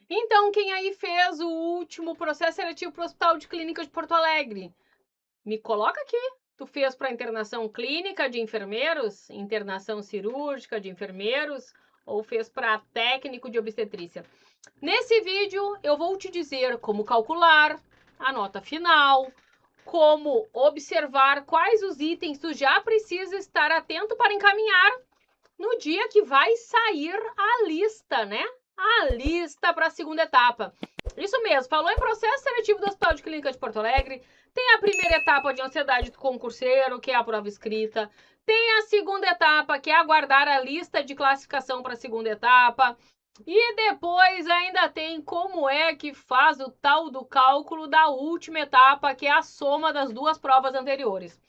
Então, quem aí fez o último processo seletivo para o Hospital de Clínica de Porto Alegre? Me coloca aqui. Tu fez para internação clínica de enfermeiros, internação cirúrgica de enfermeiros, ou fez para técnico de obstetrícia? Nesse vídeo, eu vou te dizer como calcular a nota final, como observar quais os itens tu já precisa estar atento para encaminhar no dia que vai sair a lista, né? A lista para a segunda etapa. Isso mesmo, falou em processo seletivo do Hospital de Clínica de Porto Alegre, tem a primeira etapa de ansiedade do concurseiro, que é a prova escrita, tem a segunda etapa, que é aguardar a lista de classificação para a segunda etapa, e depois ainda tem como é que faz o tal do cálculo da última etapa, que é a soma das duas provas anteriores.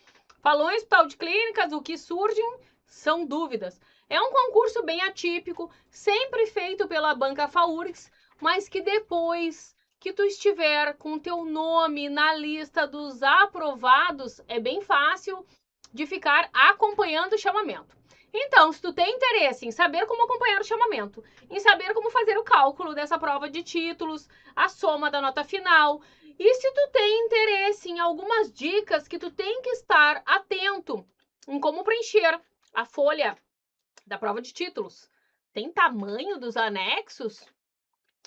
Falou em Hospital de Clínicas, o que surgem são dúvidas. É um concurso bem atípico, sempre feito pela banca FAURGS, mas que depois que tu estiver com teu nome na lista dos aprovados, é bem fácil de ficar acompanhando o chamamento. Então, se tu tem interesse em saber como acompanhar o chamamento, em saber como fazer o cálculo dessa prova de títulos, a soma da nota final, e se tu tem interesse em algumas dicas que tu tem que estar atento em como preencher a folha da prova de títulos, tem tamanho dos anexos?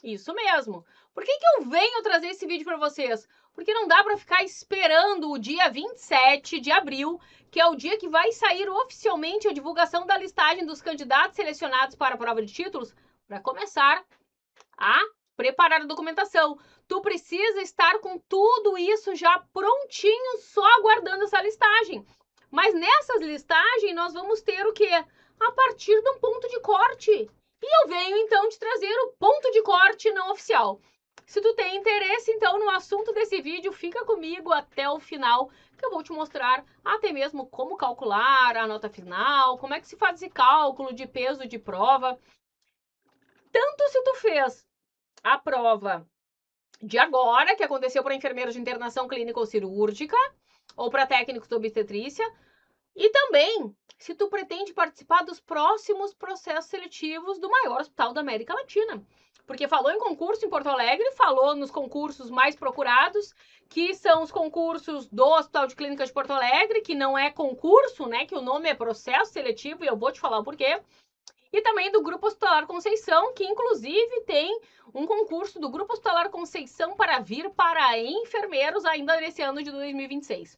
Isso mesmo. Por que eu venho trazer esse vídeo para vocês? Porque não dá para ficar esperando o dia 27 de abril, que é o dia que vai sair oficialmente a divulgação da listagem dos candidatos selecionados para a prova de títulos, para começar a preparar a documentação. Tu precisa estar com tudo isso já prontinho, só aguardando essa listagem. Mas nessas listagens nós vamos ter o quê? A partir de um ponto de corte. E eu venho então te trazer o ponto de corte não oficial. Se tu tem interesse então no assunto desse vídeo, fica comigo até o final, que eu vou te mostrar até mesmo como calcular a nota final, como é que se faz esse cálculo de peso de prova. Tanto se tu fez a prova de agora, que aconteceu para enfermeiros de internação clínica ou cirúrgica, ou para técnicos de obstetrícia, e também se tu pretende participar dos próximos processos seletivos do maior hospital da América Latina. Porque falou em concurso em Porto Alegre, falou nos concursos mais procurados, que são os concursos do Hospital de Clínica de Porto Alegre, que não é concurso, né, que o nome é processo seletivo, e eu vou te falar o porquê. E também do Grupo Hospitalar Conceição, que inclusive tem um concurso do Grupo Hospitalar Conceição para vir para enfermeiros ainda nesse ano de 2026.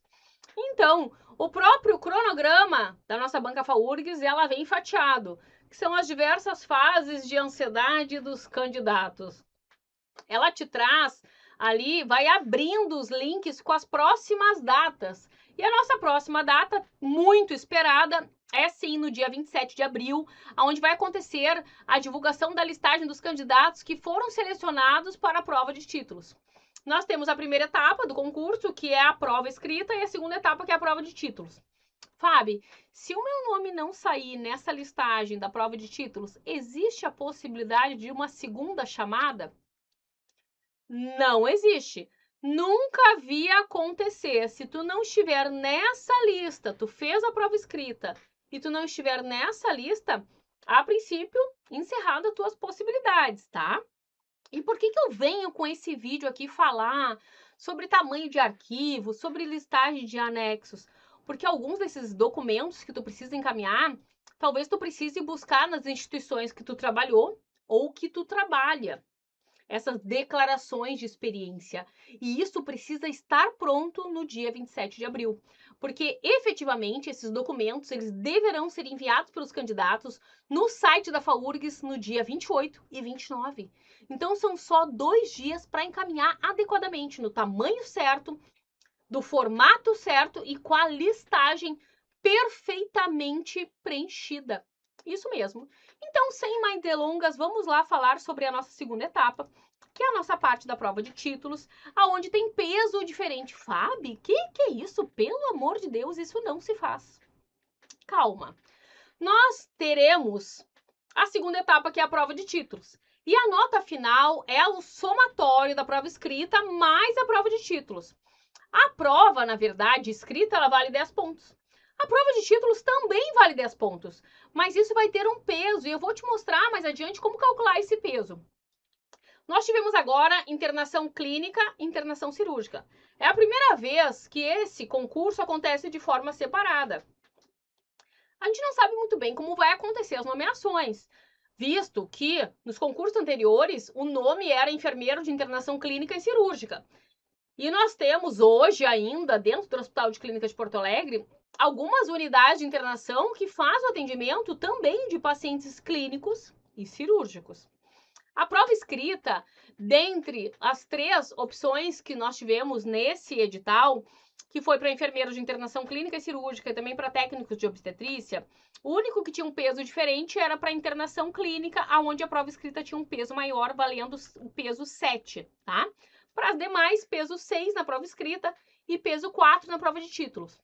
Então, o próprio cronograma da nossa banca FAURGS, ela vem fatiado, que são as diversas fases de ansiedade dos candidatos. Ela te traz ali, vai abrindo os links com as próximas datas. E a nossa próxima data, muito esperada, é sim no dia 27 de abril, onde vai acontecer a divulgação da listagem dos candidatos que foram selecionados para a prova de títulos. Nós temos a primeira etapa do concurso, que é a prova escrita, e a segunda etapa, que é a prova de títulos. Fábio, se o meu nome não sair nessa listagem da prova de títulos, existe a possibilidade de uma segunda chamada? Não existe. Nunca vi acontecer. Se tu não estiver nessa lista, tu fez a prova escrita e tu não estiver nessa lista, a princípio, encerrado as tuas possibilidades, tá? E por que eu venho com esse vídeo aqui falar sobre tamanho de arquivo, sobre listagem de anexos? Porque alguns desses documentos que tu precisa encaminhar, talvez tu precise buscar nas instituições que tu trabalhou ou que tu trabalha. Essas declarações de experiência. E isso precisa estar pronto no dia 27 de abril. Porque, efetivamente, esses documentos eles deverão ser enviados pelos candidatos no site da FAURGS no dia 28 e 29. Então, são só 2 dias para encaminhar adequadamente, no tamanho certo, do formato certo e com a listagem perfeitamente preenchida. Isso mesmo. Então, sem mais delongas, vamos lá falar sobre a nossa segunda etapa, que é a nossa parte da prova de títulos, aonde tem peso diferente. Fábio, que é isso? Pelo amor de Deus, isso não se faz. Calma. Nós teremos a segunda etapa, que é a prova de títulos. E a nota final é o somatório da prova escrita mais a prova de títulos. A prova, na verdade, escrita, ela vale 10 pontos. A prova de títulos também vale 10 pontos, mas isso vai ter um peso e eu vou te mostrar mais adiante como calcular esse peso. Nós tivemos agora internação clínica e internação cirúrgica. É a primeira vez que esse concurso acontece de forma separada. A gente não sabe muito bem como vai acontecer as nomeações, visto que nos concursos anteriores o nome era enfermeiro de internação clínica e cirúrgica. E nós temos hoje ainda, dentro do Hospital de Clínicas de Porto Alegre, algumas unidades de internação que fazem o atendimento também de pacientes clínicos e cirúrgicos. A prova escrita, dentre as 3 opções que nós tivemos nesse edital, que foi para enfermeiros de internação clínica e cirúrgica e também para técnicos de obstetrícia, o único que tinha um peso diferente era para internação clínica, onde a prova escrita tinha um peso maior, valendo o peso 7, tá? Para as demais, peso 6 na prova escrita e peso 4 na prova de títulos.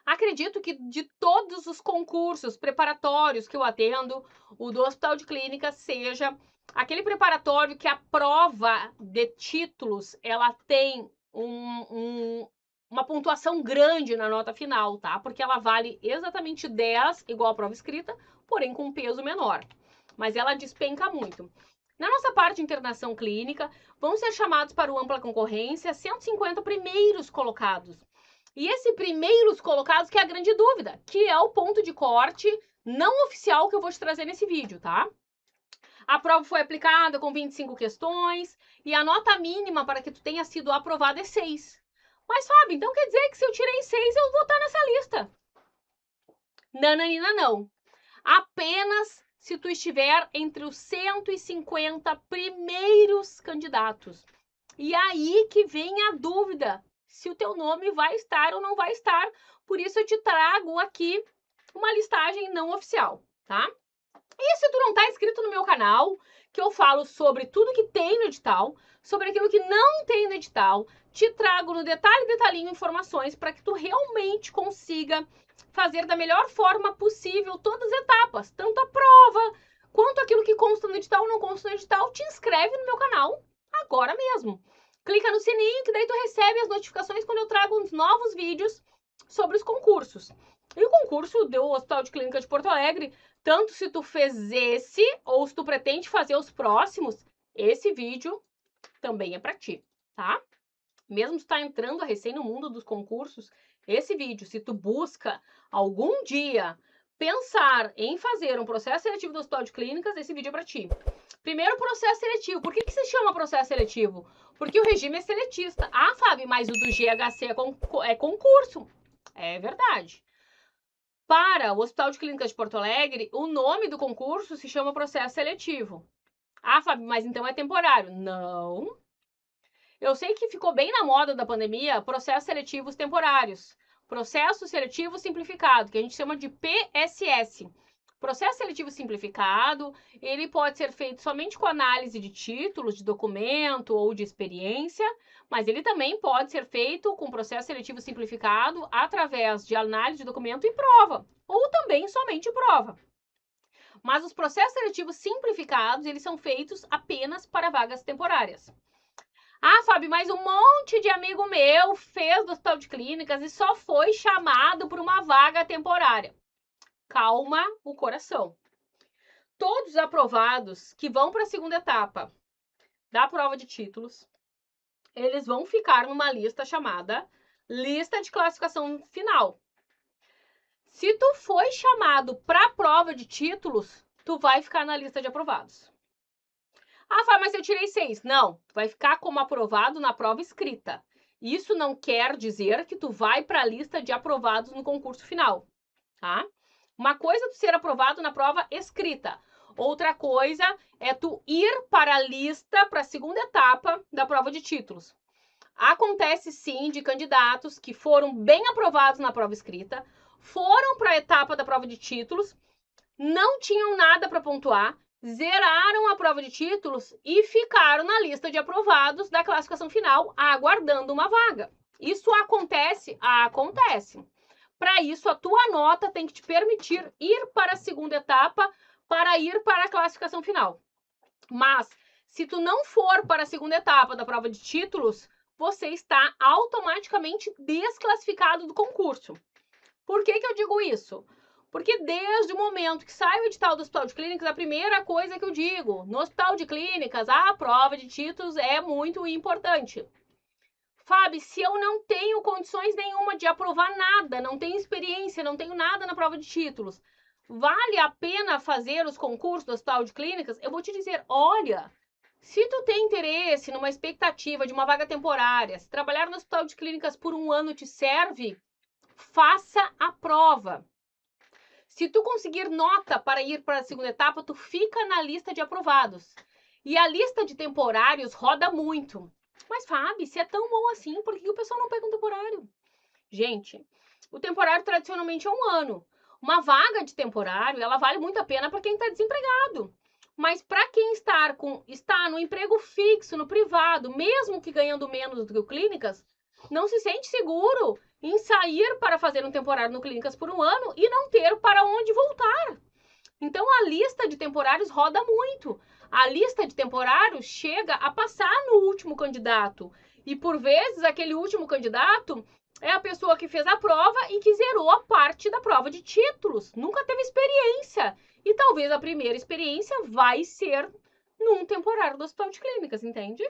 Acredito que de todos os concursos preparatórios que eu atendo, o do Hospital de Clínicas seja aquele preparatório que a prova de títulos, ela tem uma pontuação grande na nota final, tá? Porque ela vale exatamente 10, igual a prova escrita, porém com um peso menor. Mas ela despenca muito. Na nossa parte de internação clínica, vão ser chamados para o ampla concorrência 150 primeiros colocados. E esse primeiros colocados que é a grande dúvida, que é o ponto de corte não oficial que eu vou te trazer nesse vídeo, tá? A prova foi aplicada com 25 questões e a nota mínima para que tu tenha sido aprovado é 6. Mas, Fábio, então quer dizer que se eu tirei 6, eu vou estar nessa lista? Nananina, não. Apenas se tu estiver entre os 150 primeiros candidatos. E aí que vem a dúvida, se o teu nome vai estar ou não vai estar. Por isso eu te trago aqui uma listagem não oficial, tá? E se tu não tá inscrito no meu canal, que eu falo sobre tudo que tem no edital, sobre aquilo que não tem no edital, te trago no detalhinho informações para que tu realmente consiga fazer da melhor forma possível todas as etapas, tanto a prova, quanto aquilo que consta no edital ou não consta no edital. Te inscreve no meu canal agora mesmo. Clica no sininho que daí tu recebe as notificações quando eu trago uns novos vídeos sobre os concursos. E o concurso do Hospital de Clínicas de Porto Alegre, tanto se tu fez esse ou se tu pretende fazer os próximos, esse vídeo também é para ti, tá? Mesmo se tu tá entrando a recém no mundo dos concursos, esse vídeo, se tu busca algum dia pensar em fazer um processo seletivo do Hospital de Clínicas, esse vídeo é para ti. Primeiro, processo seletivo. Por que se chama processo seletivo? Porque o regime é seletista. Ah, Fábio, mas o do GHC é concurso. É verdade. Para o Hospital de Clínicas de Porto Alegre, o nome do concurso se chama processo seletivo. Ah, Fábio, mas então é temporário. Não. Eu sei que ficou bem na moda da pandemia processos seletivos temporários. Processo seletivo simplificado, que a gente chama de PSS. Processo seletivo simplificado, ele pode ser feito somente com análise de títulos, de documento ou de experiência, mas ele também pode ser feito com processo seletivo simplificado através de análise de documento e prova, ou também somente prova. Mas os processos seletivos simplificados, eles são feitos apenas para vagas temporárias. Ah, Fábio, mas um monte de amigo meu fez do Hospital de Clínicas e só foi chamado por uma vaga temporária. Calma o coração. Todos os aprovados que vão para a segunda etapa da prova de títulos, eles vão ficar numa lista chamada lista de classificação final. Se tu foi chamado para a prova de títulos, tu vai ficar na lista de aprovados. Ah, Fábio, mas eu tirei 6. Não, tu vai ficar como aprovado na prova escrita. Isso não quer dizer que tu vai para a lista de aprovados no concurso final, tá? Uma coisa é tu ser aprovado na prova escrita. Outra coisa é tu ir para a lista, para a segunda etapa da prova de títulos. Acontece sim de candidatos que foram bem aprovados na prova escrita, foram para a etapa da prova de títulos, não tinham nada para pontuar, zeraram a prova de títulos e ficaram na lista de aprovados da classificação final, aguardando uma vaga. Isso acontece? Acontece. Para isso, a tua nota tem que te permitir ir para a segunda etapa para ir para a classificação final. Mas, se tu não for para a segunda etapa da prova de títulos, você está automaticamente desclassificado do concurso. Por que eu digo isso? Porque desde o momento que sai o edital do Hospital de Clínicas, a primeira coisa que eu digo, no Hospital de Clínicas, a prova de títulos é muito importante. Fábio, se eu não tenho condições nenhuma de aprovar nada, não tenho experiência, não tenho nada na prova de títulos, vale a pena fazer os concursos do Hospital de Clínicas? Eu vou te dizer, olha, se tu tem interesse numa expectativa de uma vaga temporária, se trabalhar no Hospital de Clínicas por 1 ano te serve, faça a prova. Se tu conseguir nota para ir para a segunda etapa, tu fica na lista de aprovados. E a lista de temporários roda muito. Mas, Fábio, se é tão bom assim, por que o pessoal não pega um temporário? Gente, o temporário tradicionalmente é 1 ano. Uma vaga de temporário, ela vale muito a pena para quem está desempregado. Mas para quem está no emprego fixo, no privado, mesmo que ganhando menos do que o Clínicas, não se sente seguro em sair para fazer um temporário no Clínicas por 1 ano e não ter para onde voltar. Então, a lista de temporários roda muito. A lista de temporários chega a passar no último candidato. E, por vezes, aquele último candidato é a pessoa que fez a prova e que zerou a parte da prova de títulos. Nunca teve experiência. E talvez a primeira experiência vai ser num temporário do Hospital de Clínicas, entende?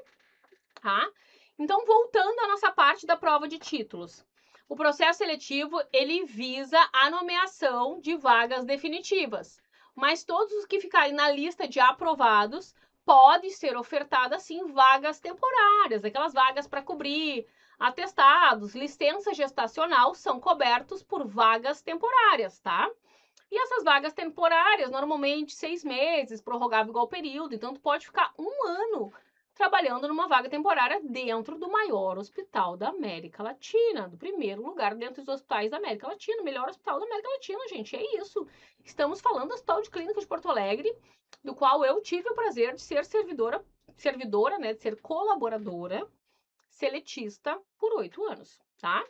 Tá? Então, voltando à nossa parte da prova de títulos. O processo seletivo, ele visa a nomeação de vagas definitivas. Mas todos os que ficarem na lista de aprovados, pode ser ofertada, sim, vagas temporárias. Aquelas vagas para cobrir atestados, licença gestacional, são cobertos por vagas temporárias, tá? E essas vagas temporárias, normalmente 6 meses, prorrogável igual período. Então, tu pode ficar 1 ano trabalhando numa vaga temporária dentro do maior hospital da América Latina, do primeiro lugar dentro dos hospitais da América Latina, o melhor hospital da América Latina, gente, é isso. Estamos falando do Hospital de Clínicas de Porto Alegre, do qual eu tive o prazer de ser servidora, né, de ser colaboradora, seletista por 8 anos, tá?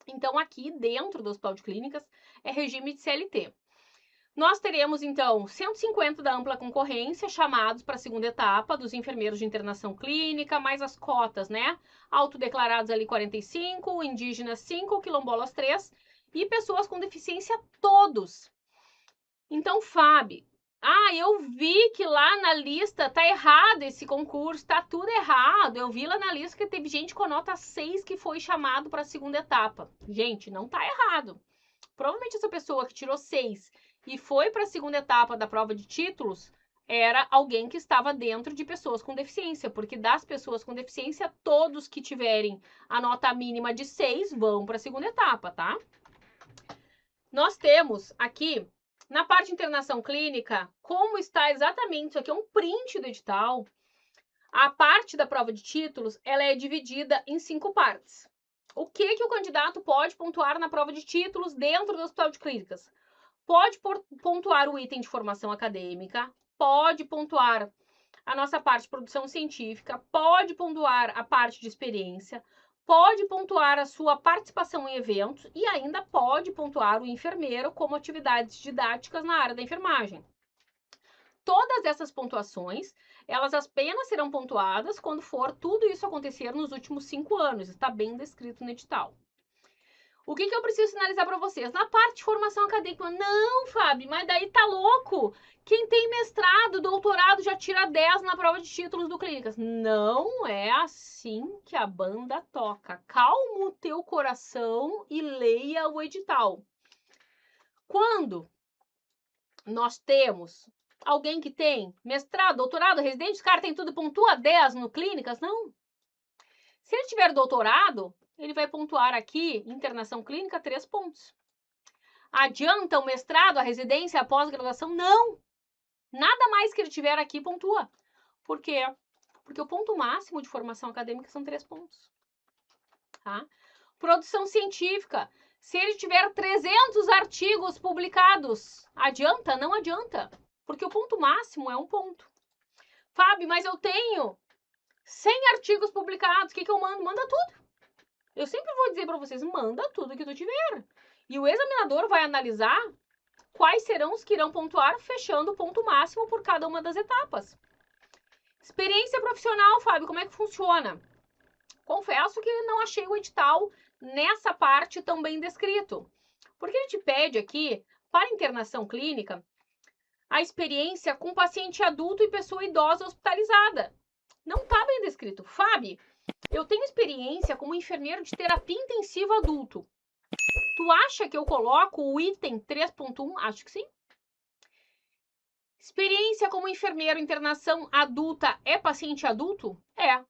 Então, aqui dentro do Hospital de Clínicas é regime de CLT. Nós teremos, então, 150 da ampla concorrência, chamados para a segunda etapa, dos enfermeiros de internação clínica, mais as cotas, né? Autodeclarados ali 45, indígenas 5, quilombolas 3 e pessoas com deficiência todos. Então, Fábio, eu vi que lá na lista tá errado esse concurso, tá tudo errado. Eu vi lá na lista que teve gente com nota 6 que foi chamado para a segunda etapa. Gente, não tá errado. Provavelmente essa pessoa que tirou 6 e foi para a segunda etapa da prova de títulos era alguém que estava dentro de pessoas com deficiência, porque das pessoas com deficiência, todos que tiverem a nota mínima de 6 vão para a segunda etapa, tá? Nós temos aqui, na parte de internação clínica, como está exatamente, isso aqui é um print do edital, a parte da prova de títulos, ela é dividida em 5 partes. O que o candidato pode pontuar na prova de títulos dentro do Hospital de Clínicas? Pode pontuar o item de formação acadêmica, pode pontuar a nossa parte de produção científica, pode pontuar a parte de experiência, pode pontuar a sua participação em eventos e ainda pode pontuar o enfermeiro como atividades didáticas na área da enfermagem. Todas essas pontuações, elas apenas serão pontuadas quando for tudo isso acontecer nos últimos 5 anos, está bem descrito no edital. O que eu preciso sinalizar para vocês? Na parte de formação acadêmica, não, Fábio, mas daí tá louco. Quem tem mestrado, doutorado já tira 10 na prova de títulos do Clínicas. Não é assim que a banda toca. Calma o teu coração e leia o edital. Quando nós temos alguém que tem mestrado, doutorado, residente, os caras tem tudo, pontua 10 no Clínicas? Não. Se ele tiver doutorado, ele vai pontuar aqui, internação clínica, 3 pontos. Adianta o mestrado, a residência, a pós-graduação? Não. Nada mais que ele tiver aqui pontua. Por quê? Porque o ponto máximo de formação acadêmica são 3 pontos. Tá? Produção científica. Se ele tiver 300 artigos publicados, adianta? Não adianta. Porque o ponto máximo é 1 ponto. Fábio, mas eu tenho 100 artigos publicados, o que eu mando? Manda tudo. Eu sempre vou dizer para vocês, manda tudo que tu tiver. E o examinador vai analisar quais serão os que irão pontuar, fechando o ponto máximo por cada uma das etapas. Experiência profissional, Fábio, como é que funciona? Confesso que não achei o edital nessa parte tão bem descrito. Porque ele te pede aqui para internação clínica, a experiência com paciente adulto e pessoa idosa hospitalizada. Não está bem descrito. Fábio, eu tenho experiência como enfermeiro de terapia intensiva adulto. Tu acha que eu coloco o item 3.1? Acho que sim. Experiência como enfermeiro internação adulta é paciente adulto? É.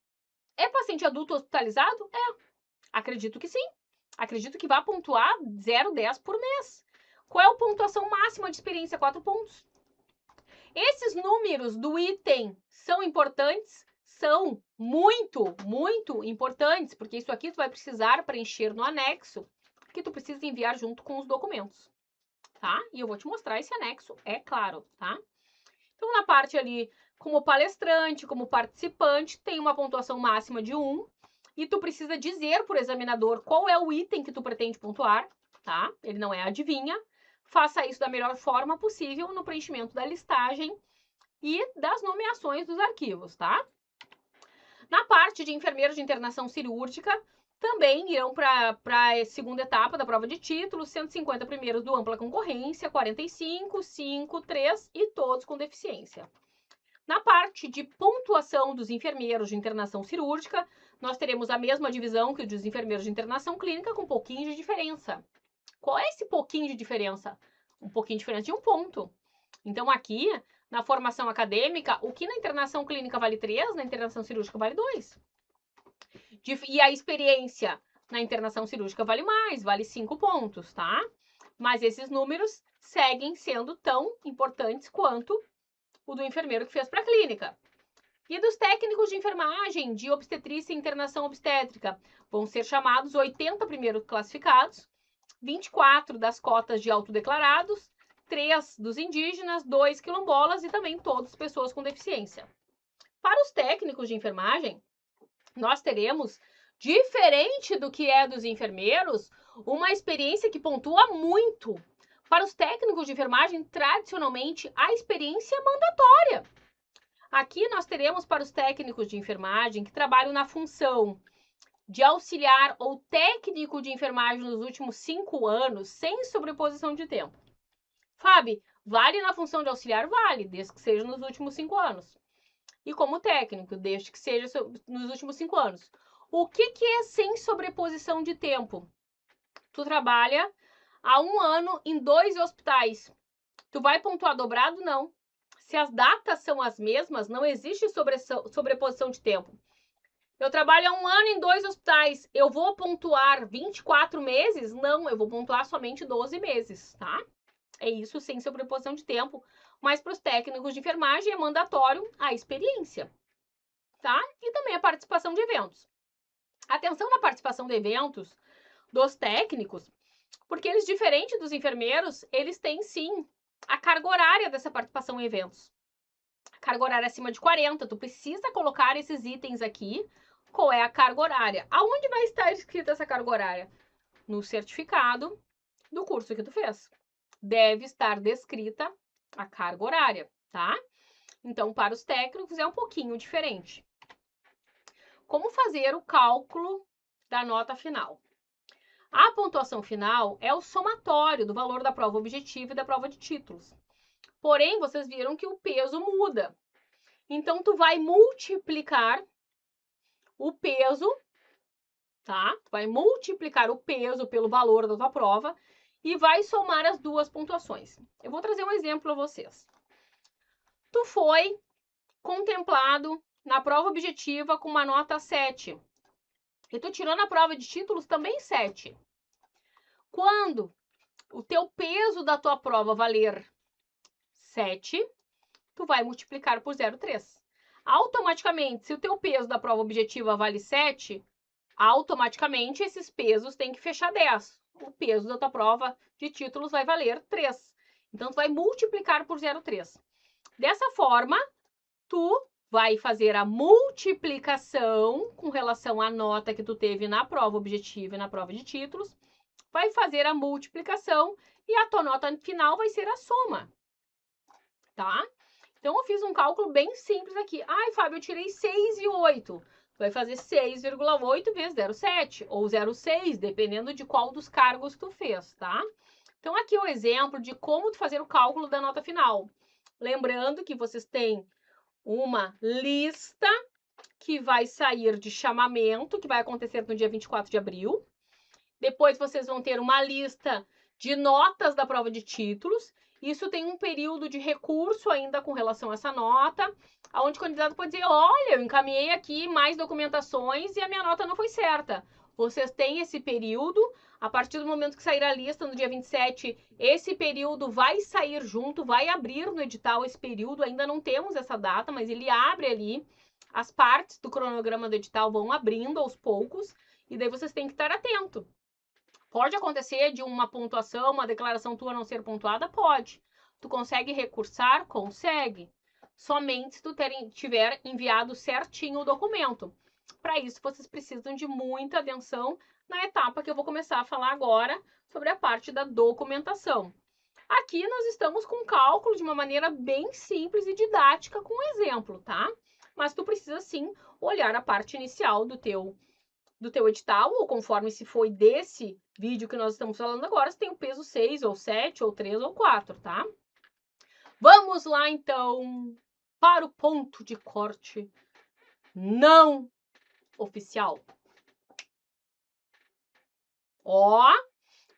É paciente adulto hospitalizado? É. Acredito que sim. Acredito que vai pontuar 0,10 por mês. Qual é a pontuação máxima de experiência? 4 pontos. Esses números do item são importantes? São muito, muito importantes, porque isso aqui tu vai precisar preencher no anexo, que tu precisa enviar junto com os documentos, tá? E eu vou te mostrar esse anexo, é claro, tá? Então, na parte ali, como palestrante, como participante, tem uma pontuação máxima de 1, e tu precisa dizer para o examinador qual é o item que tu pretende pontuar, tá? Ele não é adivinha. Faça isso da melhor forma possível no preenchimento da listagem e das nomeações dos arquivos, tá? Na parte de enfermeiros de internação cirúrgica, também irão para a segunda etapa da prova de título, 150 primeiros do ampla concorrência, 45, 5, 3 e todos com deficiência. Na parte de pontuação dos enfermeiros de internação cirúrgica, nós teremos a mesma divisão que dos enfermeiros de internação clínica, com um pouquinho de diferença. Qual é esse pouquinho de diferença? Um pouquinho de diferença de 1 ponto. Então, aqui, na formação acadêmica, o que na internação clínica vale 3, na internação cirúrgica vale 2. E a experiência na internação cirúrgica vale mais, vale 5 pontos, tá? Mas esses números seguem sendo tão importantes quanto o do enfermeiro que fez para a clínica. E dos técnicos de enfermagem de obstetrícia e internação obstétrica, vão ser chamados 80 primeiros classificados, 24 das cotas de autodeclarados, 3 dos indígenas, 2 quilombolas e também todas pessoas com deficiência. Para os técnicos de enfermagem, nós teremos, diferente do que é dos enfermeiros, uma experiência que pontua muito. Para os técnicos de enfermagem, tradicionalmente, a experiência é mandatória. Aqui nós teremos para os técnicos de enfermagem que trabalham na função de auxiliar ou técnico de enfermagem nos últimos 5 anos, sem sobreposição de tempo. Fábio, vale na função de auxiliar? Vale, desde que seja nos últimos 5 anos. E como técnico, desde que seja nos últimos 5 anos. O que é sem sobreposição de tempo? Tu trabalha há 1 ano em 2 hospitais. Tu vai pontuar dobrado? Não. Se as datas são as mesmas, não existe sobreposição de tempo. Eu trabalho há 1 ano em 2 hospitais. Eu vou pontuar 24 meses? Não, eu vou pontuar somente 12 meses, tá? É isso sem sobreposição de tempo. Mas para os técnicos de enfermagem é mandatório a experiência, tá? E também a participação de eventos. Atenção na participação de eventos dos técnicos, porque eles, diferente dos enfermeiros, eles têm sim a carga horária dessa participação em eventos. A carga horária acima de 40, tu precisa colocar esses itens aqui. Qual é a carga horária? Aonde vai estar escrita essa carga horária? No certificado do curso que tu fez. Deve estar descrita a carga horária, tá? Então, para os técnicos é um pouquinho diferente. Como fazer o cálculo da nota final? A pontuação final é o somatório do valor da prova objetiva e da prova de títulos. Porém, vocês viram que o peso muda. Então, tu vai multiplicar o peso, tá? Tu vai multiplicar o peso pelo valor da tua prova e vai somar as duas pontuações. Eu vou trazer um exemplo para vocês. Tu foi contemplado na prova objetiva com uma nota 7. E tu tirou na prova de títulos também 7. Quando o teu peso da tua prova valer 7, tu vai multiplicar por 0,3. Automaticamente, se o teu peso da prova objetiva vale 7, automaticamente esses pesos têm que fechar 10. O peso da tua prova de títulos vai valer 3. Então, tu vai multiplicar por 0,3. Dessa forma, tu vai fazer a multiplicação com relação à nota que tu teve na prova objetiva e na prova de títulos, vai fazer a multiplicação e a tua nota final vai ser a soma, tá? Então, eu fiz um cálculo bem simples aqui. Ai, Fábio, eu tirei 6,8. Vai fazer 6,8 vezes 0,7 ou 0,6, dependendo de qual dos cargos tu fez, tá? Então, aqui é o exemplo de como fazer o cálculo da nota final. Lembrando que vocês têm uma lista que vai sair de chamamento, que vai acontecer no dia 24 de abril. Depois vocês vão ter uma lista de notas da prova de títulos. Isso tem um período de recurso ainda com relação a essa nota, onde o candidato pode dizer, olha, eu encaminhei aqui mais documentações e a minha nota não foi certa. Vocês têm esse período, a partir do momento que sair a lista no dia 27, esse período vai sair junto, vai abrir no edital esse período, ainda não temos essa data, mas ele abre ali, as partes do cronograma do edital vão abrindo aos poucos, e daí vocês têm que estar atento. Pode acontecer de uma pontuação, uma declaração tua não ser pontuada? Pode. Tu consegue recursar? Consegue. Somente se tu tiver enviado certinho o documento. Para isso, vocês precisam de muita atenção na etapa que eu vou começar a falar agora sobre a parte da documentação. Aqui nós estamos com cálculo de uma maneira bem simples e didática com um exemplo, tá? Mas tu precisa sim olhar a parte inicial do teu edital, ou conforme se foi desse vídeo que nós estamos falando agora, se tem o peso 6, ou 7, ou 3, ou 4, tá? Vamos lá, então, para o ponto de corte não oficial. Ó,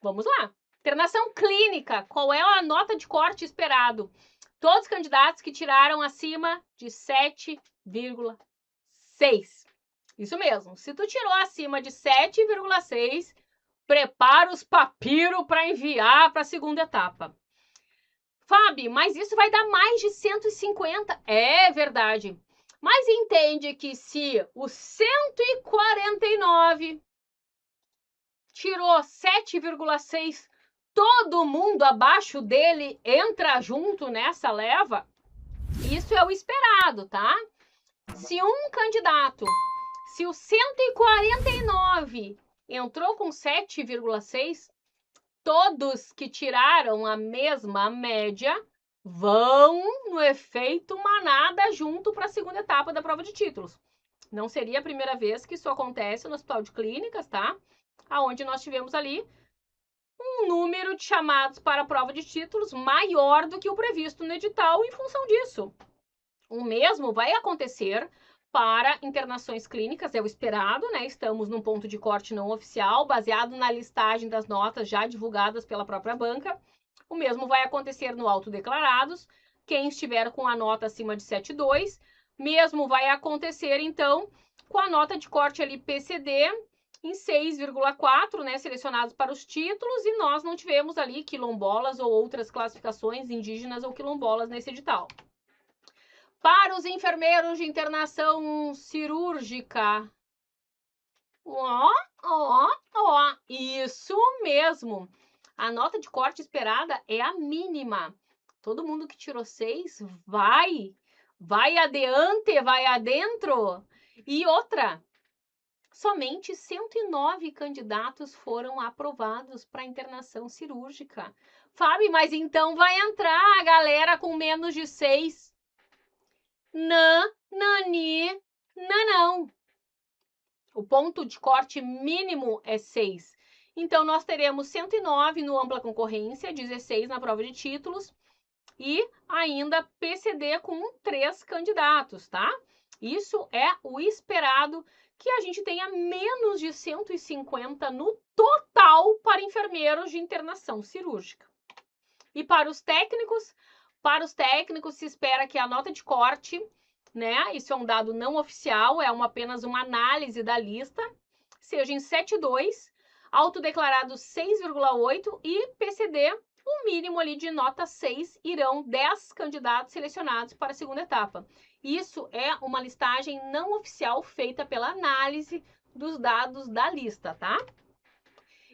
vamos lá. Internação clínica, qual é a nota de corte esperado? Todos os candidatos que tiraram acima de 7,6. Isso mesmo, se tu tirou acima de 7,6, prepara os papiros para enviar para a segunda etapa. Fábio, mas isso vai dar mais de 150. É verdade. Mas entende que se o 149 tirou 7,6, todo mundo abaixo dele entra junto nessa leva? Isso é o esperado, tá? Se um candidato, se o 149 entrou com 7,6, todos que tiraram a mesma média vão no efeito manada junto para a segunda etapa da prova de títulos. Não seria a primeira vez que isso acontece no Hospital de Clínicas, tá? Aonde nós tivemos ali um número de chamados para a prova de títulos maior do que o previsto no edital em função disso. O mesmo vai acontecer para internações clínicas, é o esperado, né? Estamos num ponto de corte não oficial, baseado na listagem das notas já divulgadas pela própria banca. O mesmo vai acontecer no autodeclarados, quem estiver com a nota acima de 7,2. Mesmo vai acontecer, então, com a nota de corte ali PCD em 6,4, né? Selecionados para os títulos, e nós não tivemos ali quilombolas ou outras classificações indígenas ou quilombolas nesse edital. Para os enfermeiros de internação cirúrgica. Isso mesmo. A nota de corte esperada é a mínima. Todo mundo que tirou 6 vai adiante, vai adentro. E outra, somente 109 candidatos foram aprovados para internação cirúrgica. Fábio, mas então vai entrar a galera com menos de 6. Não. O ponto de corte mínimo é 6. Então, nós teremos 109 no ampla concorrência, 16 na prova de títulos e ainda PCD com 3 candidatos, tá? Isso é o esperado, que a gente tenha menos de 150 no total para enfermeiros de internação cirúrgica. E para os técnicos se espera que a nota de corte, né, isso é um dado não oficial, é apenas uma análise da lista, seja em 7,2, autodeclarado 6,8 e PCD, um mínimo ali de nota 6, irão 10 candidatos selecionados para a segunda etapa. Isso é uma listagem não oficial feita pela análise dos dados da lista, tá?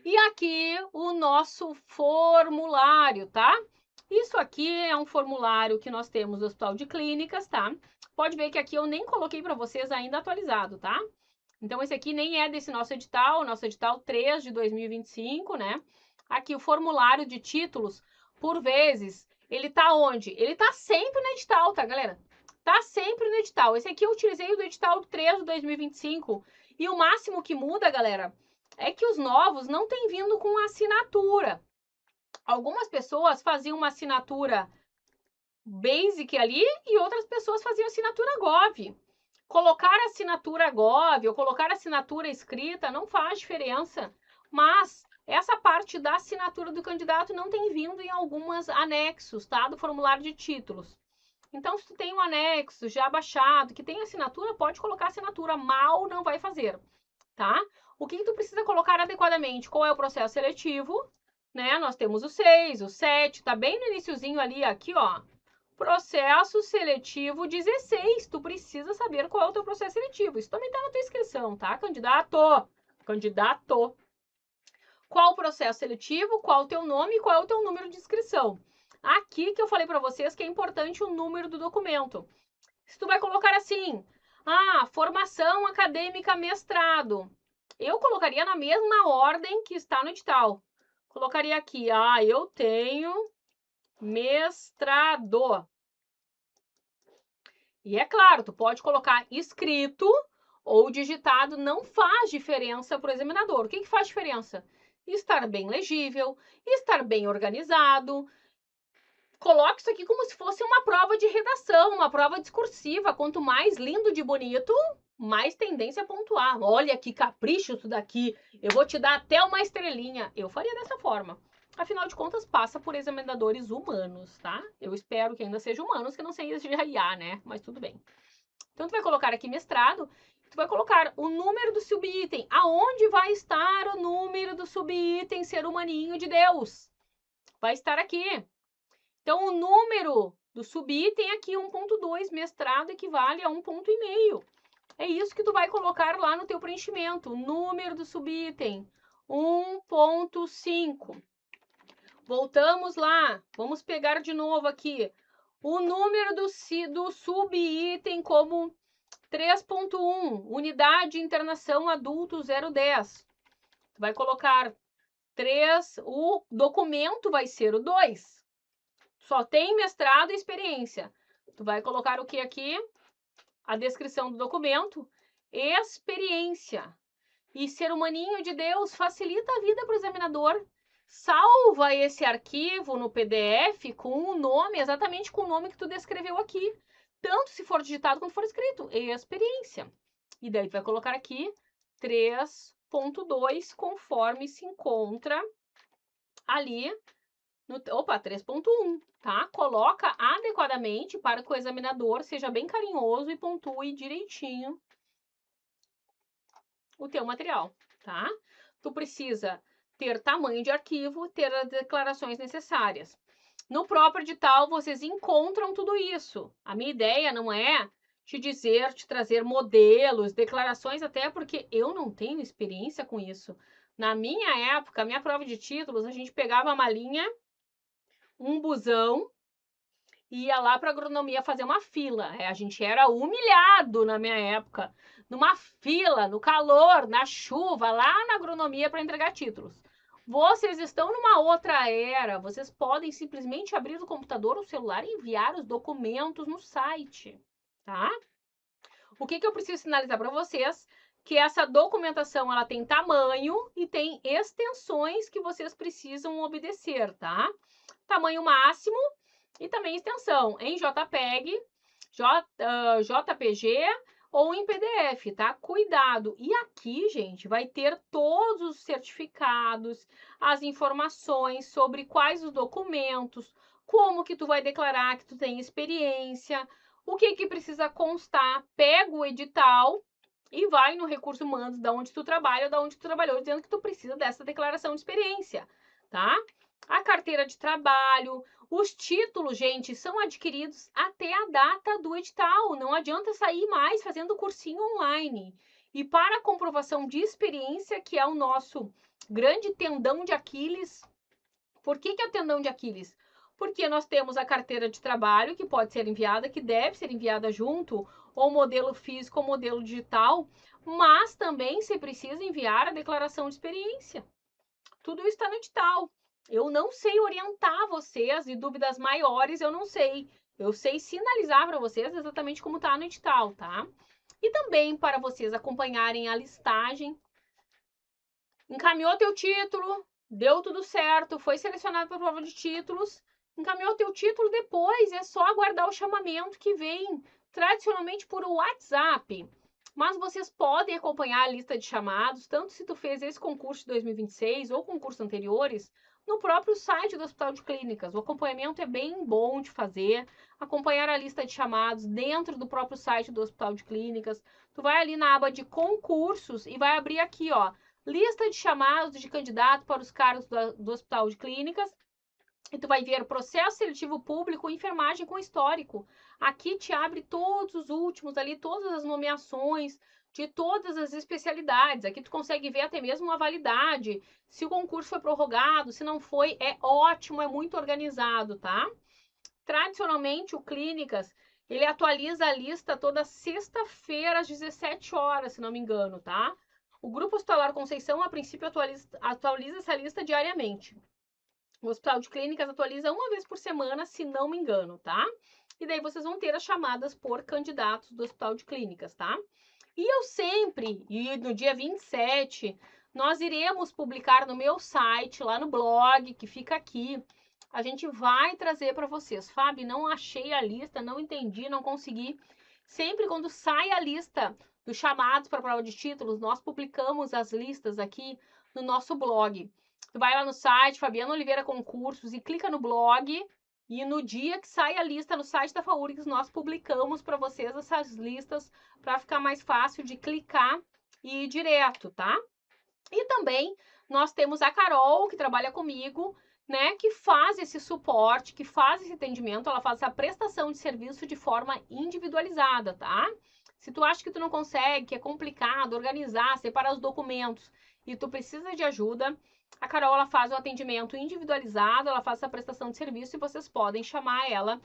E aqui o nosso formulário, tá? Isso aqui é um formulário que nós temos no Hospital de Clínicas, tá? Pode ver que aqui eu nem coloquei para vocês ainda atualizado, tá? Então, esse aqui nem é desse nosso edital 3 de 2025, né? Aqui o formulário de títulos, por vezes, ele tá onde? Ele tá sempre no edital, tá, galera? Tá sempre no edital. Esse aqui eu utilizei o do edital 3 de 2025. E o máximo que muda, galera, é que os novos não têm vindo com assinatura. Algumas pessoas faziam uma assinatura Basic ali e outras pessoas faziam assinatura Gov. Colocar assinatura Gov ou colocar assinatura escrita não faz diferença, mas essa parte da assinatura do candidato não tem vindo em alguns anexos, tá? Do formulário de títulos. Então, se tu tem um anexo já baixado, que tem assinatura, pode colocar assinatura, mal não vai fazer, tá? O que tu precisa colocar adequadamente? Qual é o processo seletivo, né? Nós temos o 6, o 7, tá bem no iniciozinho ali, aqui, ó. Processo seletivo 16. Tu precisa saber qual é o teu processo seletivo. Isso também tá na tua inscrição, tá, candidato? Candidato. Qual o processo seletivo, qual o teu nome e qual é o teu número de inscrição. Aqui que eu falei para vocês que é importante o número do documento. Se tu vai colocar assim, formação acadêmica mestrado, eu colocaria na mesma ordem que está no edital. Colocaria aqui, eu tenho mestrado. E é claro, tu pode colocar escrito ou digitado, não faz diferença para o examinador. O que faz diferença? Estar bem legível, estar bem organizado. Coloque isso aqui como se fosse uma prova de redação, uma prova discursiva. Quanto mais lindo de bonito, mais tendência a pontuar. Olha que capricho isso daqui, eu vou te dar até uma estrelinha. Eu faria dessa forma. Afinal de contas, passa por examinadores humanos, tá? Eu espero que ainda sejam humanos, que não seja IA, né? Mas tudo bem. Então, tu vai colocar aqui mestrado, tu vai colocar o número do subitem. Aonde vai estar o número do subitem ser humaninho de Deus? Vai estar aqui. Então, o número do subitem aqui, 1.2, mestrado equivale a 1.5. É isso que tu vai colocar lá no teu preenchimento. O número do subitem, 1.5. Voltamos lá. Vamos pegar de novo aqui. O número do subitem como 3.1, unidade de internação adulto 010. Tu vai colocar 3, o documento vai ser o 2. Só tem mestrado e experiência. Tu vai colocar o que aqui? A descrição do documento. Experiência. E ser humaninho de Deus facilita a vida para o examinador. Salva esse arquivo no PDF com o nome, exatamente com o nome que tu descreveu aqui. Tanto se for digitado quanto for escrito. Experiência. E daí tu vai colocar aqui 3.2, conforme se encontra ali no... 3.1, tá? Coloca adequadamente para que o examinador seja bem carinhoso e pontue direitinho o teu material, tá? Tu precisa ter tamanho de arquivo, ter as declarações necessárias. No próprio edital, vocês encontram tudo isso. A minha ideia não é te trazer modelos, declarações, até porque eu não tenho experiência com isso. Na minha época, minha prova de títulos, a gente pegava a malinha, um busão, ia lá para agronomia fazer uma fila. A gente era humilhado na minha época, numa fila, no calor, na chuva, lá na agronomia para entregar títulos. Vocês estão numa outra era, vocês podem simplesmente abrir o computador ou o celular e enviar os documentos no site, tá? O que eu preciso sinalizar para vocês? Que essa documentação, ela tem tamanho e tem extensões que vocês precisam obedecer, tá? Tamanho máximo e também extensão em JPEG, JPG ou em PDF, tá? Cuidado! E aqui, gente, vai ter todos os certificados, as informações sobre quais os documentos, como que tu vai declarar que tu tem experiência, o que precisa constar. Pega o edital e vai no recurso humanos da onde tu trabalha ou da onde tu trabalhou, dizendo que tu precisa dessa declaração de experiência, tá? A carteira de trabalho, os títulos, gente, são adquiridos até a data do edital. Não adianta sair mais fazendo cursinho online. E para a comprovação de experiência, que é o nosso grande tendão de Aquiles. Por que é o tendão de Aquiles? Porque nós temos a carteira de trabalho, que pode ser enviada, que deve ser enviada junto, ou modelo físico ou modelo digital, mas também se precisa enviar a declaração de experiência. Tudo isso está no edital. Eu não sei orientar vocês, e dúvidas maiores eu não sei. Eu sei sinalizar para vocês exatamente como está no edital, tá? E também para vocês acompanharem a listagem. Encaminhou teu título, deu tudo certo, foi selecionado para a prova de títulos, encaminhou teu título, depois é só aguardar o chamamento que vem tradicionalmente por WhatsApp. Mas vocês podem acompanhar a lista de chamados, tanto se tu fez esse concurso de 2026 ou concursos anteriores, no próprio site do Hospital de Clínicas. O acompanhamento é bem bom de fazer, acompanhar a lista de chamados dentro do próprio site do Hospital de Clínicas. Tu vai ali na aba de concursos e vai abrir aqui, ó, lista de chamados de candidato para os cargos do Hospital de Clínicas. E tu vai ver processo seletivo público, enfermagem com histórico. Aqui te abre todos os últimos ali, todas as nomeações de todas as especialidades. Aqui tu consegue ver até mesmo a validade, se o concurso foi prorrogado, se não foi, é ótimo, é muito organizado, tá? Tradicionalmente, o Clínicas, ele atualiza a lista toda sexta-feira às 17 horas, se não me engano, tá? O Grupo Hospitalar Conceição, a princípio, atualiza essa lista diariamente. O Hospital de Clínicas atualiza uma vez por semana, se não me engano, tá? E daí vocês vão ter as chamadas por candidatos do Hospital de Clínicas, tá? E eu sempre, e no dia 27, nós iremos publicar no meu site, lá no blog, que fica aqui, a gente vai trazer para vocês. Fábio, não achei a lista, não entendi, não consegui. Sempre quando sai a lista dos chamados para a prova de títulos, nós publicamos as listas aqui no nosso blog. Tu vai lá no site, Fabiana Oliveira Concursos, e clica no blog, e no dia que sai a lista no site da FAURGS, nós publicamos para vocês essas listas para ficar mais fácil de clicar e ir direto, tá? E também nós temos a Carol, que trabalha comigo, né, que faz esse suporte, que faz esse atendimento, ela faz essa prestação de serviço de forma individualizada, tá? Se tu acha que tu não consegue, que é complicado organizar, separar os documentos e tu precisa de ajuda, a Carol ela faz o atendimento individualizado, ela faz essa prestação de serviço e vocês podem chamar ela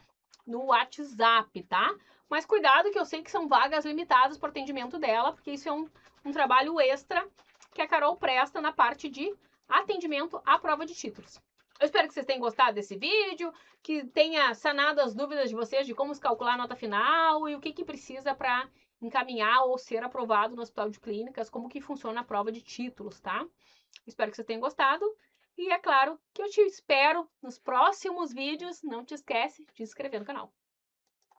no WhatsApp, tá? Mas cuidado que eu sei que são vagas limitadas para o atendimento dela, porque isso é um trabalho extra que a Carol presta na parte de atendimento à prova de títulos. Eu espero que vocês tenham gostado desse vídeo, que tenha sanado as dúvidas de vocês de como se calcular a nota final e o que precisa para encaminhar ou ser aprovado no Hospital de Clínicas, como que funciona a prova de títulos, tá? Espero que vocês tenham gostado e é claro que eu te espero nos próximos vídeos. Não te esquece de se inscrever no canal.